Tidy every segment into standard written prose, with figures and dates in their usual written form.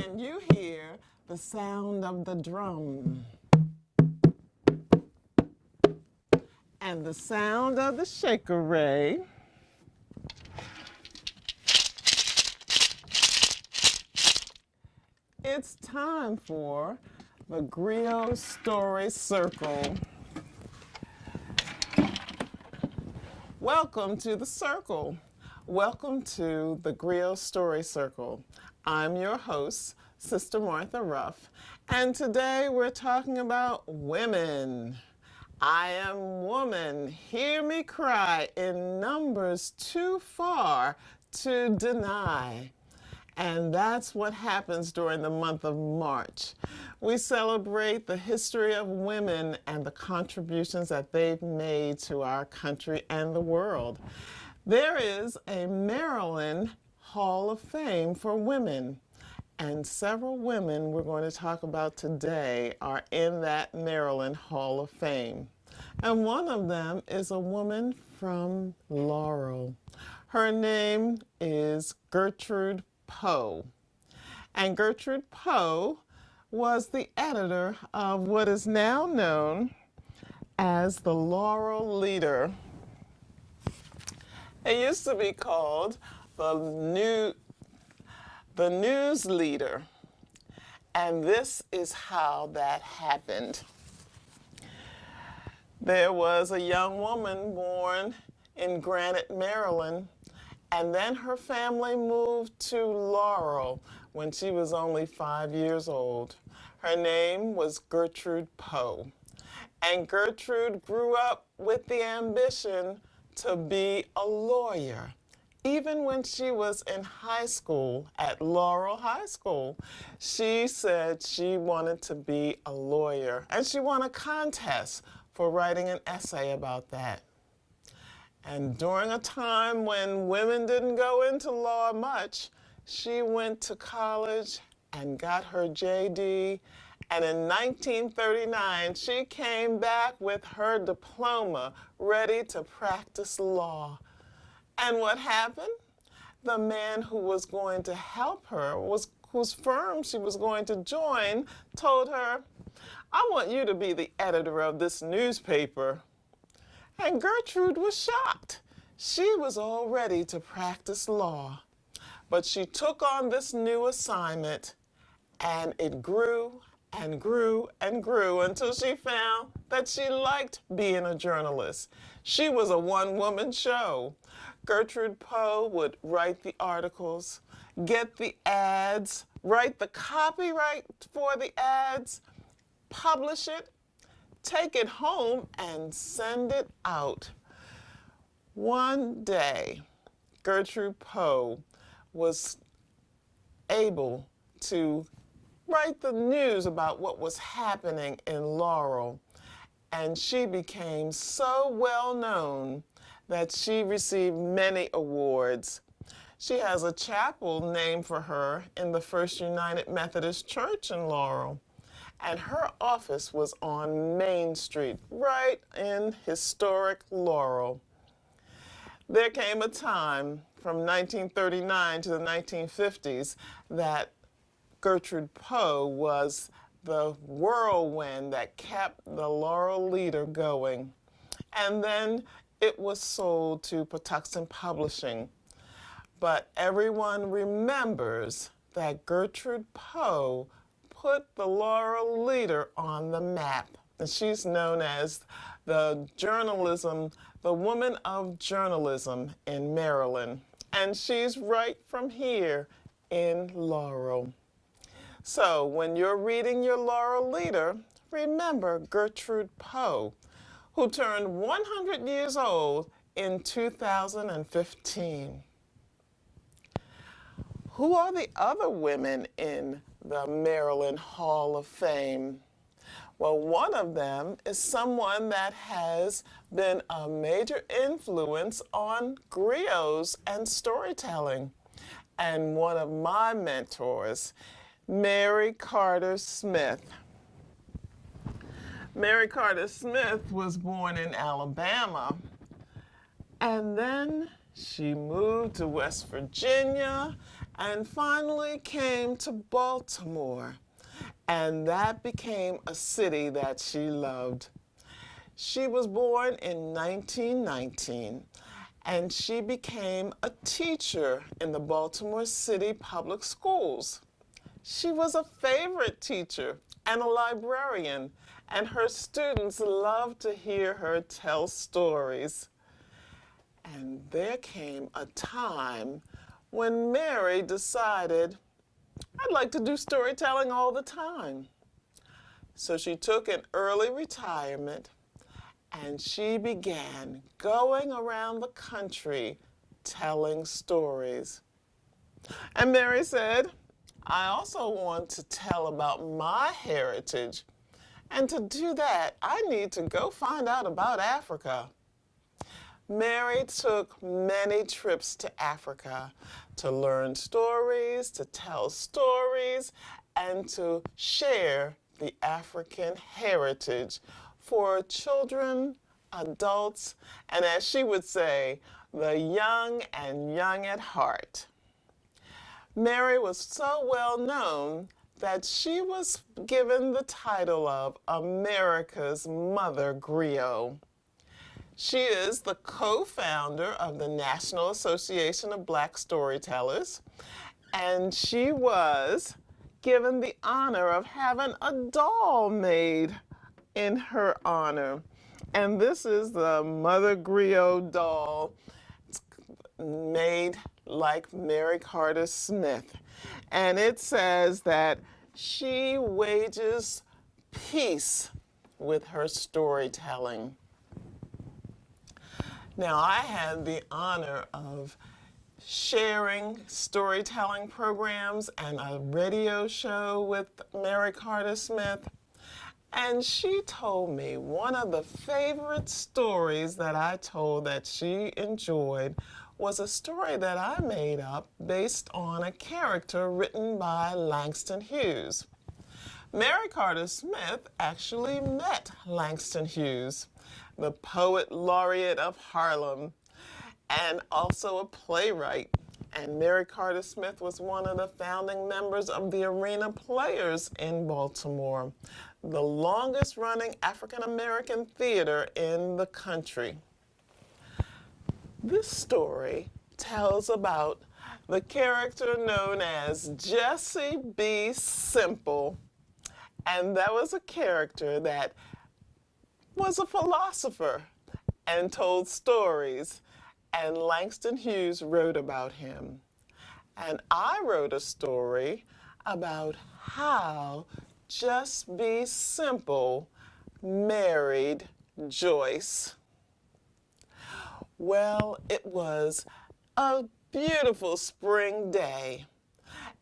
Can you hear the sound of the drum and the sound of the shaker ray? It's time for the Griot Story Circle. Welcome to the circle. Welcome to the Griot Story Circle. I'm your host, Sister Martha Ruff, and today we're talking about women. I am woman, hear me cry in numbers too far to deny. And that's what happens during the month of March. We celebrate the history of women and the contributions that they've made to our country and the world. There is a Maryland Hall of Fame for women, and several women we're going to talk about today are in that Maryland Hall of Fame. And one of them is a woman from Laurel. Her name is Gertrude Poe. And Gertrude Poe was the editor of what is now known as the Laurel Leader. It used to be called the News Leader. And this is how that happened. There was a young woman born in Granite, Maryland, and then her family moved to Laurel when she was only 5 years old. Her name was Gertrude Poe. And Gertrude grew up with the ambition to be a lawyer. Even when she was in high school at Laurel High School, she said she wanted to be a lawyer. And she won a contest for writing an essay about that. And during a time when women didn't go into law much, she went to college and got her JD. And in 1939, she came back with her diploma, ready to practice law. And what happened? The man who was going to help her, whose firm she was going to join, told her, "I want you to be the editor of this newspaper." And Gertrude was shocked. She was all ready to practice law. But she took on this new assignment, and it grew and grew and grew until she found that she liked being a journalist. She was a one-woman show. Gertrude Poe would write the articles, get the ads, write the copyright for the ads, publish it, take it home, and send it out. One day, Gertrude Poe was able to write the news about what was happening in Laurel, and she became so well known that she received many awards. She has a chapel named for her in the First United Methodist Church in Laurel, and her office was on Main Street, right in historic Laurel. There came a time from 1939 to the 1950s that Gertrude Poe was the whirlwind that kept the Laurel Leader going. And then it was sold to Patuxent Publishing. But everyone remembers that Gertrude Poe put the Laurel Leader on the map. And she's known as the woman of journalism in Maryland. And she's right from here in Laurel. So when you're reading your Laurel Leader, remember Gertrude Poe, who turned 100 years old in 2015. Who are the other women in the Maryland Hall of Fame? Well, one of them is someone that has been a major influence on griots and storytelling. And one of my mentors, Mary Carter Smith. Mary Carter Smith was born in Alabama, and then she moved to West Virginia, and finally came to Baltimore, and that became a city that she loved. She was born in 1919, and she became a teacher in the Baltimore City Public Schools. She was a favorite teacher and a librarian, and her students loved to hear her tell stories. And there came a time when Mary decided, I'd like to do storytelling all the time. So she took an early retirement and she began going around the country telling stories. And Mary said, I also want to tell about my heritage. And to do that, I need to go find out about Africa. Mary took many trips to Africa to learn stories, to tell stories, and to share the African heritage for children, adults, and as she would say, the young and young at heart. Mary was so well known that she was given the title of America's Mother Griot. She is the co-founder of the National Association of Black Storytellers, and she was given the honor of having a doll made in her honor. And this is the Mother Griot doll. It's made like Mary Carter Smith. And it says that she wages peace with her storytelling. Now, I had the honor of sharing storytelling programs and a radio show with Mary Carter Smith. And she told me one of the favorite stories that I told that she enjoyed was a story that I made up based on a character written by Langston Hughes. Mary Carter Smith actually met Langston Hughes, the poet laureate of Harlem, and also a playwright. And Mary Carter Smith was one of the founding members of the Arena Players in Baltimore, the longest running African American theater in the country. This story tells about the character known as Jessie B. Simple, and that was a character that was a philosopher and told stories, and Langston Hughes wrote about him. And I wrote a story about how Just Be Simple married Joyce. Well, it was a beautiful spring day,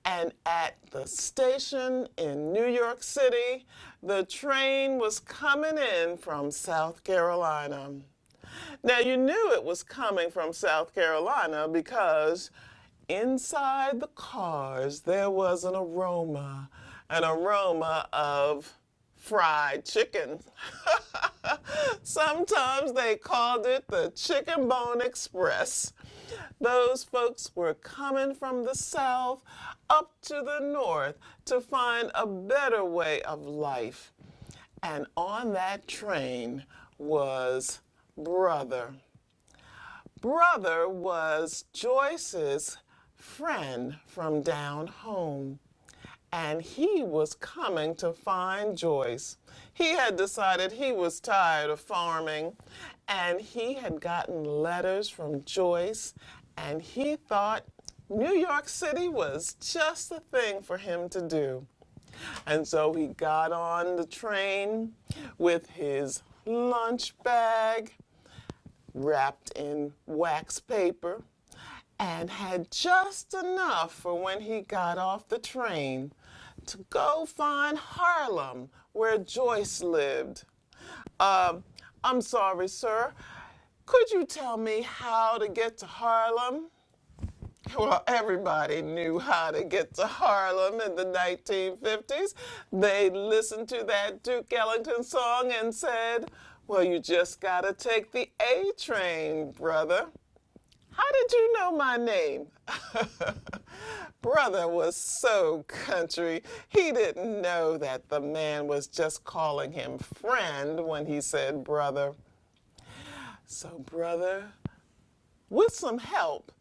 and at the station in New York City, the train was coming in from South Carolina. Now, you knew it was coming from South Carolina because inside the cars there was an aroma of fried chicken. Sometimes they called it the Chicken Bone Express. Those folks were coming from the South up to the North to find a better way of life. And on that train was Brother. Brother was Joyce's friend from down home, and he was coming to find Joyce. He had decided he was tired of farming, and he had gotten letters from Joyce, and he thought New York City was just the thing for him to do. And so he got on the train with his lunch bag wrapped in wax paper and had just enough for when he got off the train to go find Harlem, where Joyce lived. I'm sorry, sir. Could you tell me how to get to Harlem? Well, everybody knew how to get to Harlem in the 1950s. They listened to that Duke Ellington song and said, well, you just gotta take the A train, brother. How did you know my name? Brother was so country. He didn't know that the man was just calling him friend when he said brother. So brother, with some help,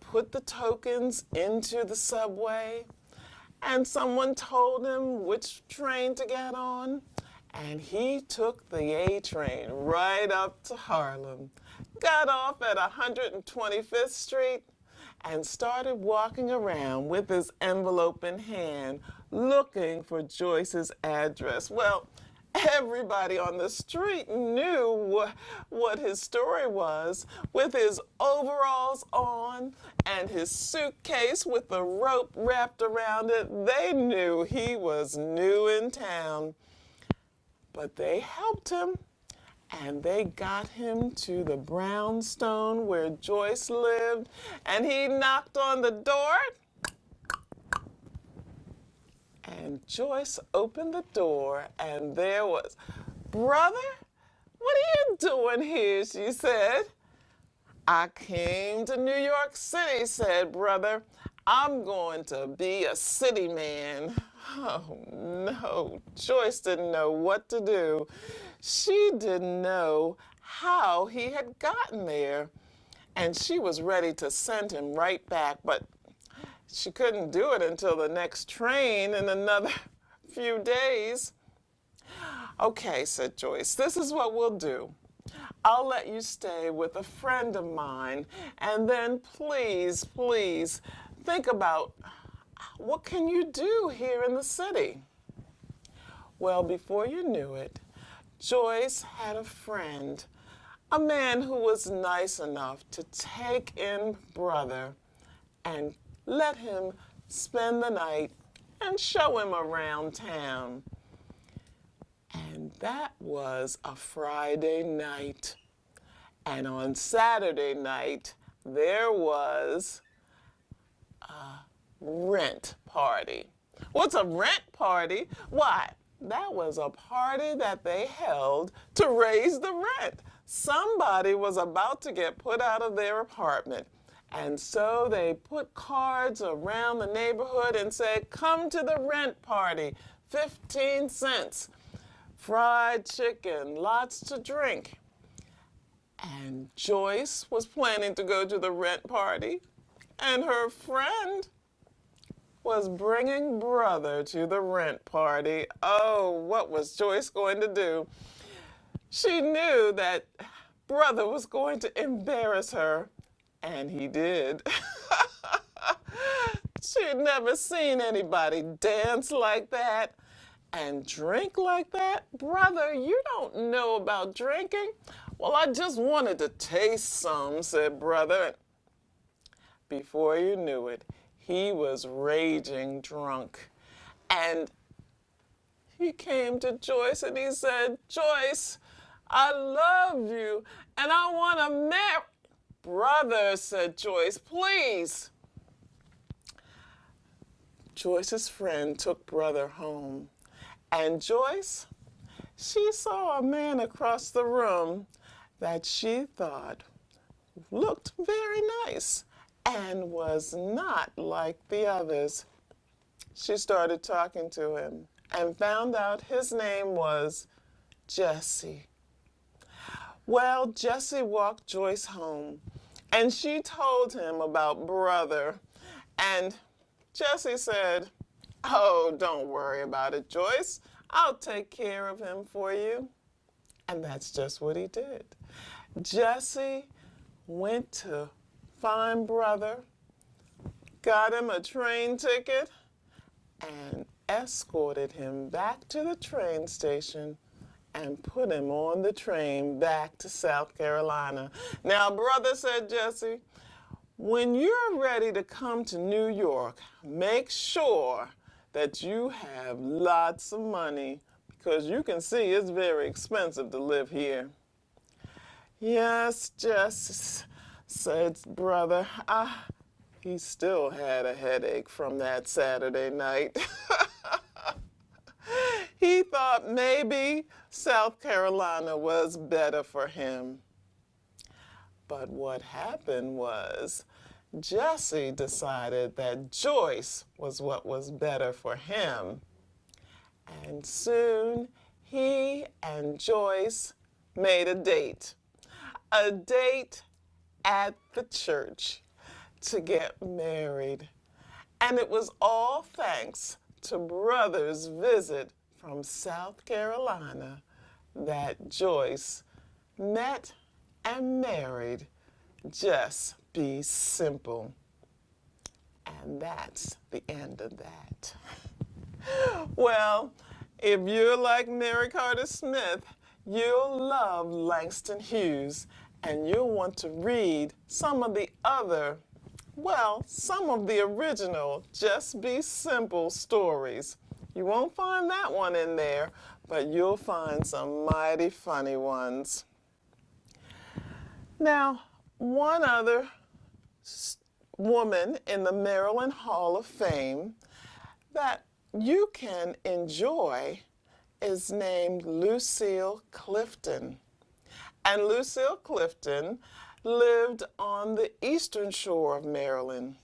put the tokens into the subway, and someone told him which train to get on, and he took the A train right up to Harlem, got off at 125th Street, and started walking around with his envelope in hand, looking for Joyce's address. Well, everybody on the street knew what his story was. With his overalls on and his suitcase with the rope wrapped around it, they knew he was new in town. But they helped him, and they got him to the brownstone where Joyce lived, and he knocked on the door. And Joyce opened the door, and there was, "Brother, what are you doing here?" she said. "I came to New York City," said brother. "I'm going to be a city man." Oh no, Joyce didn't know what to do. She didn't know how he had gotten there, and she was ready to send him right back, but she couldn't do it until the next train in another few days. "Okay," said Joyce, "this is what we'll do. I'll let you stay with a friend of mine, and then please, please think about what can you do here in the city." Well, before you knew it, Joyce had a friend, a man who was nice enough to take in brother and let him spend the night and show him around town. And that was a Friday night. And on Saturday night, there was a rent party. What's a rent party? Why, that was a party that they held to raise the rent. Somebody was about to get put out of their apartment. And so they put cards around the neighborhood and said, "Come to the rent party, 15 cents, fried chicken, lots to drink." And Joyce was planning to go to the rent party, and her friend was bringing brother to the rent party. Oh, what was Joyce going to do? She knew that brother was going to embarrass her, and he did. She'd never seen anybody dance like that and drink like that. "Brother, you don't know about drinking." "Well, I just wanted to taste some," said brother. Before you knew it, he was raging drunk. And he came to Joyce and he said, "Joyce, I love you and I want to marry." "Brother," said Joyce, "please." Joyce's friend took brother home. And Joyce, she saw a man across the room that she thought looked very nice and was not like the others. She started talking to him and found out his name was Jesse. Well, Jesse walked Joyce home, and she told him about brother. And Jesse said, "Oh, don't worry about it, Joyce. I'll take care of him for you." And that's just what he did. Jesse went to find brother, got him a train ticket, and escorted him back to the train station and put him on the train back to South Carolina. "Now, brother," said Jesse, "when you're ready to come to New York, make sure that you have lots of money, because you can see it's very expensive to live here." "Yes, Jesse," said brother. He still had a headache from that Saturday night. He thought maybe South Carolina was better for him. But what happened was Jesse decided that Joyce was what was better for him. And soon he and Joyce made a date at the church to get married. And it was all thanks to Brother's visit from South Carolina that Joyce met and married Just Be Simple. And that's the end of that. Well, if you're like Mary Carter Smith, you'll love Langston Hughes, and you'll want to read some of the original Just Be Simple stories. You won't find that one in there, but you'll find some mighty funny ones. Now, one other woman in the Maryland Hall of Fame that you can enjoy is named Lucille Clifton. And Lucille Clifton lived on the eastern shore of Maryland.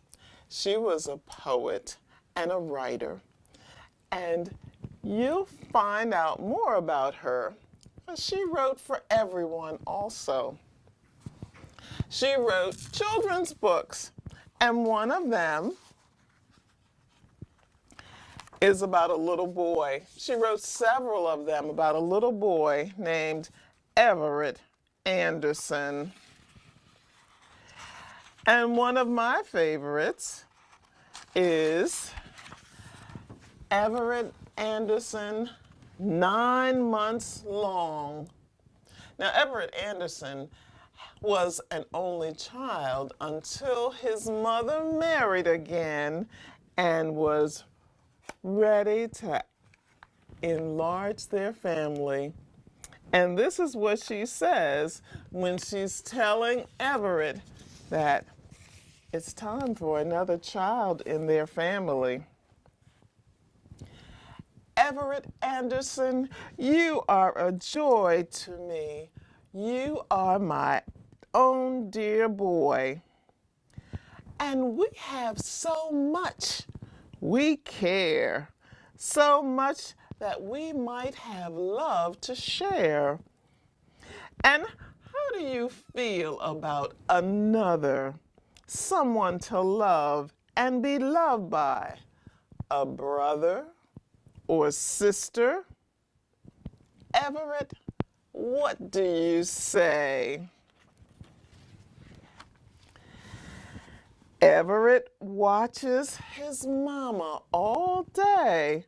She was a poet and a writer. And you'll find out more about her. She wrote for everyone also. She wrote children's books, and one of them is about a little boy. She wrote several of them about a little boy named Everett Anderson. And one of my favorites is Everett Anderson, 9 months long. Now, Everett Anderson was an only child until his mother married again and was ready to enlarge their family. And this is what she says when she's telling Everett that it's time for another child in their family. Everett Anderson, you are a joy to me. You are my own dear boy. And we have so much we care, so much that we might have love to share. And how do you feel about another, someone to love and be loved by? A brother or sister? Everett, what do you say? Everett watches his mama all day,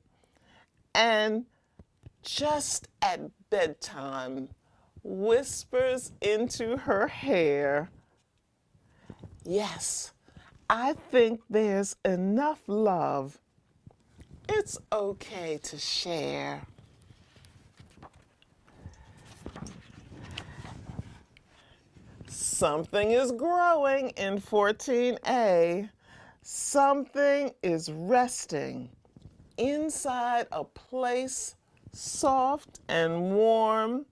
and just at bedtime whispers into her hair, "Yes, I think there's enough love. It's okay to share." Something is growing in 14A. Something is resting inside a place soft and warm.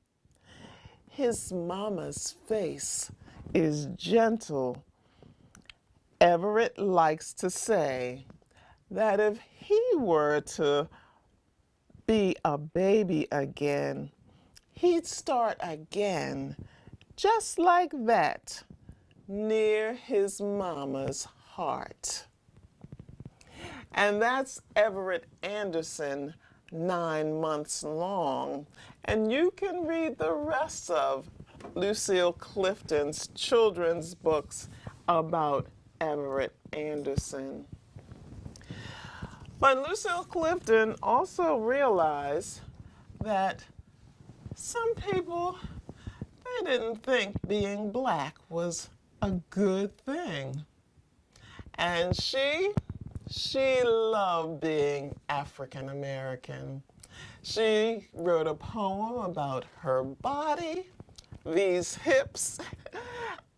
His mama's face is gentle. Everett likes to say that if he were to be a baby again, he'd start again, just like that, near his mama's heart. And that's Everett Anderson, 9 months long. And you can read the rest of Lucille Clifton's children's books about Everett Anderson. But Lucille Clifton also realized that some people, they didn't think being black was a good thing. And she loved being African American. She wrote a poem about her body, these hips,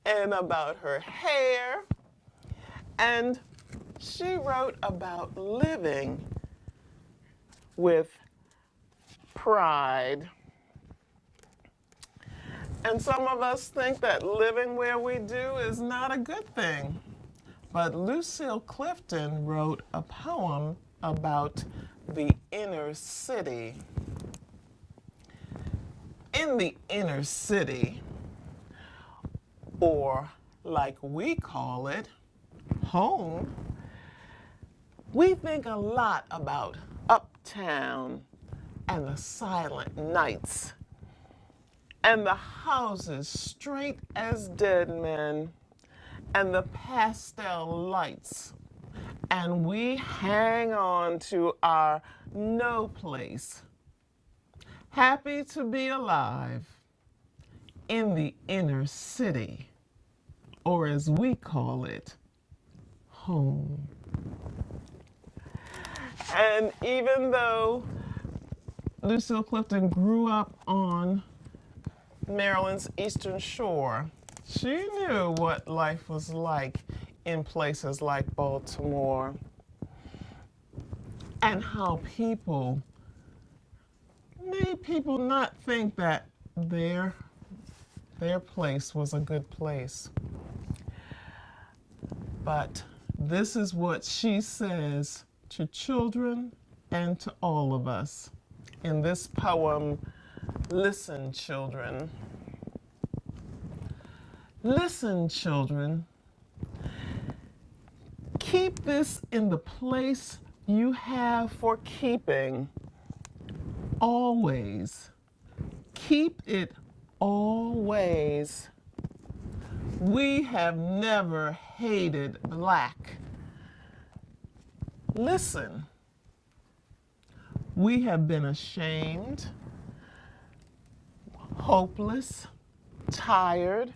and about her hair. And she wrote about living with pride. And some of us think that living where we do is not a good thing. But Lucille Clifton wrote a poem about the inner city. In the inner city, or like we call it, home, we think a lot about uptown and the silent nights and the houses straight as dead men and the pastel lights. And we hang on to our no place, happy to be alive in the inner city, or as we call it, home. And even though Lucille Clifton grew up on Maryland's Eastern Shore, she knew what life was like in places like Baltimore and how people made people not think that their place was a good place. But this is what she says to children and to all of us in this poem, Listen, Children. Listen, children. Keep this in the place you have for keeping. Always. Keep it always. We have never hated black. Listen. We have been ashamed, hopeless, tired,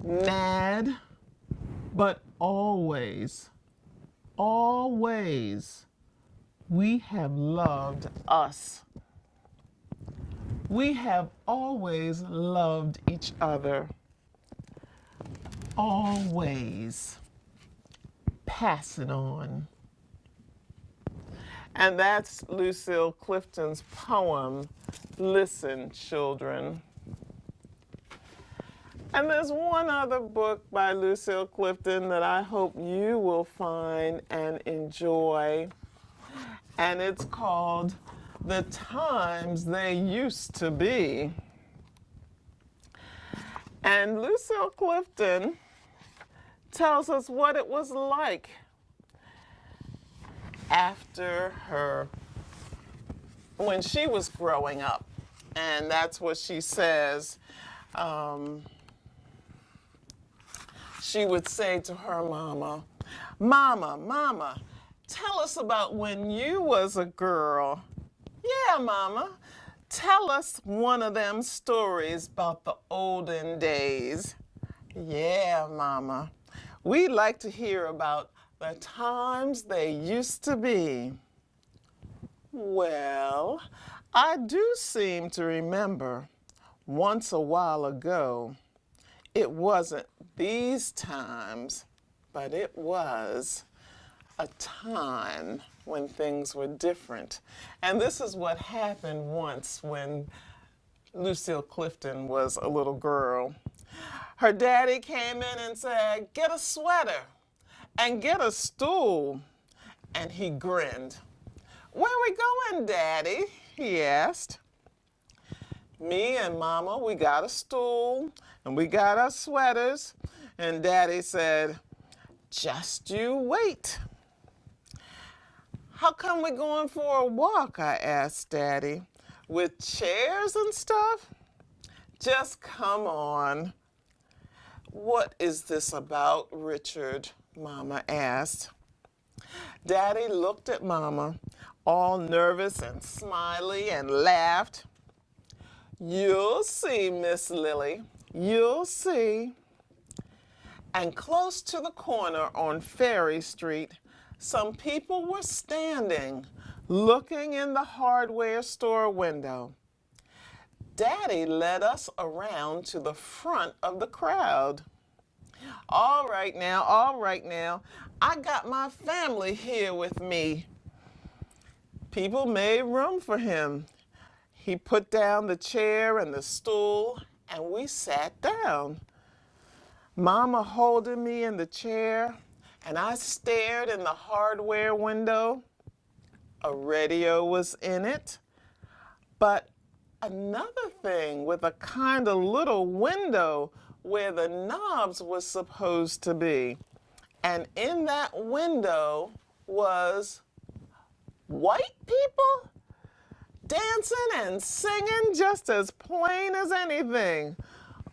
mad, but always, always, we have loved us. We have always loved each other. Always. Pass it on. And that's Lucille Clifton's poem, Listen, Children. And there's one other book by Lucille Clifton that I hope you will find and enjoy. And it's called The Times They Used to Be. And Lucille Clifton tells us what it was like after when she was growing up. And that's what she says. She would say to her mama, Mama, tell us about when you was a girl. Yeah, Mama, tell us one of them stories about the olden days. Yeah, Mama, we'd like to hear about the times they used to be. Well, I do seem to remember once a while ago, it wasn't these times, but it was a time when things were different. And this is what happened once when Lucille Clifton was a little girl. Her daddy came in and said, "Get a sweater and get a stool." And he grinned. "Where we going, Daddy?" he asked. Me and Mama, we got a stool and we got our sweaters. And Daddy said, "Just you wait." "How come we going for a walk?" I asked Daddy. "With chairs and stuff?" "Just come on." "What is this about, Richard?" Mama asked. Daddy looked at Mama, all nervous and smiley, and laughed. "You'll see, Miss Lily, you'll see." And close to the corner on Ferry Street, some people were standing, looking in the hardware store window. Daddy led us around to the front of the crowd. All right now, I got my family here with me." People made room for him. He put down the chair and the stool and we sat down. Mama holding me in the chair, and I stared in the hardware window. A radio was in it, but another thing with a kind of little window where the knobs was supposed to be. And in that window was white people dancing and singing just as plain as anything.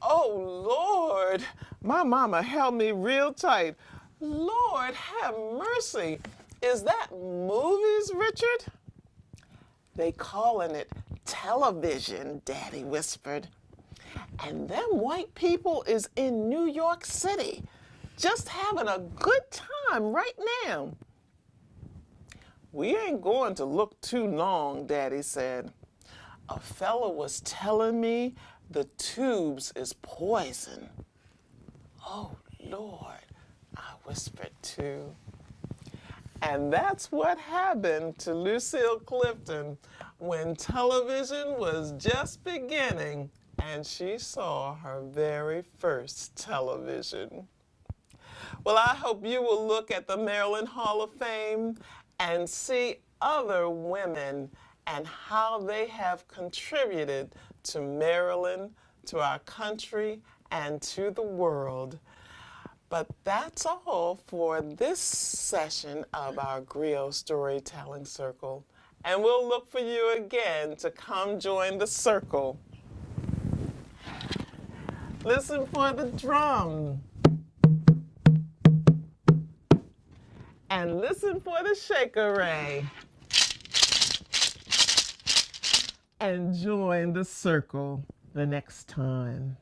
Oh, Lord, my mama held me real tight. Lord, have mercy. Is that movies, Richard? They calling it television, Daddy whispered. And them white people is in New York City, just having a good time right now. We ain't going to look too long, Daddy said. A fella was telling me the tubes is poison. Oh, Lord, I whispered too. And that's what happened to Lucille Clifton when television was just beginning and she saw her very first television. Well, I hope you will look at the Maryland Hall of Fame and see other women and how they have contributed to Maryland, to our country, and to the world. But that's all for this session of our Griot Storytelling Circle. And we'll look for you again to come join the circle. Listen for the drum. And listen for the shaker ray. And join the circle the next time.